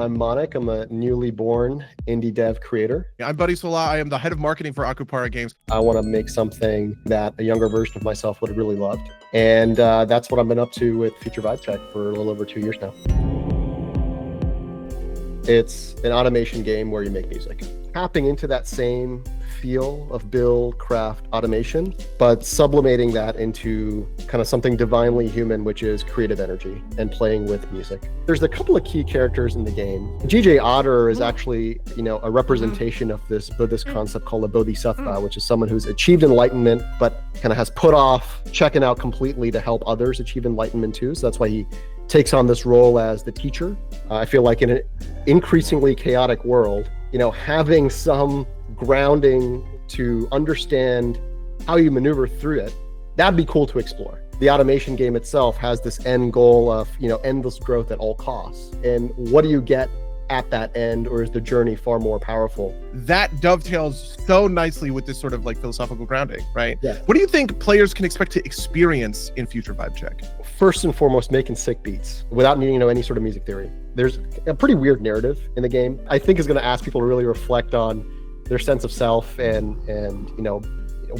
I'm Monik. I'm a newly born indie dev creator. I'm Buddy Sola. I am the head of marketing for Akupara Games. I want to make something that a younger version of myself would have really loved. And that's what I've been up to with Future Vibe Check for a little over 2 years now. It's an automation game where you make music. Tapping into that same feel of build, craft, automation, but sublimating that into kind of something divinely human, which is creative energy and playing with music. There's a couple of key characters in the game. GJ Otter is actually, a representation of this Buddhist concept called a bodhisattva, which is someone who's achieved enlightenment, but kind of has put off checking out completely to help others achieve enlightenment too. So that's why he takes on this role as the teacher. I feel like in an increasingly chaotic world, having some grounding to understand how you maneuver through it, that'd be cool to explore. The automation game itself has this end goal of, endless growth at all costs. And what do you get at that end, or is the journey far more powerful? That dovetails so nicely with this sort of like philosophical grounding, right? Yeah. What do you think players can expect to experience in Future Vibe Check? First and foremost, making sick beats without needing to know any sort of music theory. There's a pretty weird narrative in the game. I think is going to ask people to really reflect on their sense of self and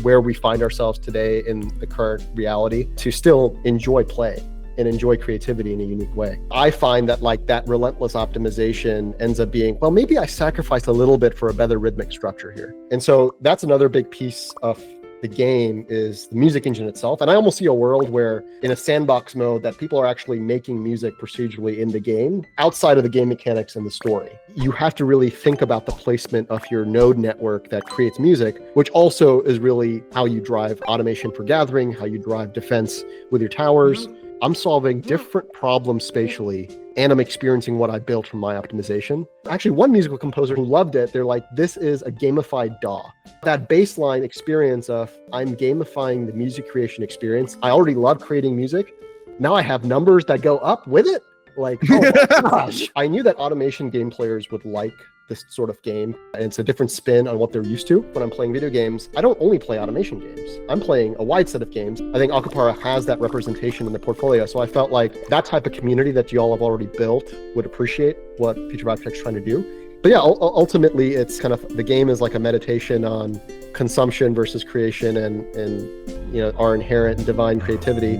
where we find ourselves today in the current reality to still enjoy play and enjoy creativity in a unique way. I find that that relentless optimization ends up being, well, maybe I sacrificed a little bit for a better rhythmic structure here. And so that's another big piece of the game is the music engine itself. And I almost see a world where in a sandbox mode that people are actually making music procedurally in the game outside of the game mechanics and the story. You have to really think about the placement of your node network that creates music, which also is really how you drive automation for gathering, how you drive defense with your towers. I'm solving different problems spatially, and I'm experiencing what I built from my optimization. Actually, one musical composer who loved it, they're like, this is a gamified DAW. That baseline experience of I'm gamifying the music creation experience. I already love creating music. Now I have numbers that go up with it. Oh my gosh. I knew that automation game players would like this sort of game. And it's a different spin on what they're used to. When I'm playing video games, I don't only play automation games. I'm playing a wide set of games. I think Akupara has that representation in the portfolio. So I felt like that type of community that you all have already built would appreciate what Future Vibe Check's trying to do. But yeah, ultimately, it's kind of, the game is like a meditation on consumption versus creation and our inherent and divine creativity,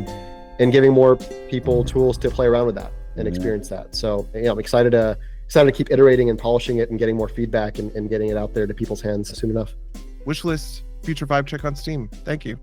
and giving more people tools to play around with that and experience that. So I'm excited to keep iterating and polishing it and getting more feedback and getting it out there to people's hands soon enough. Wishlist Future Vibe Check on Steam. Thank you.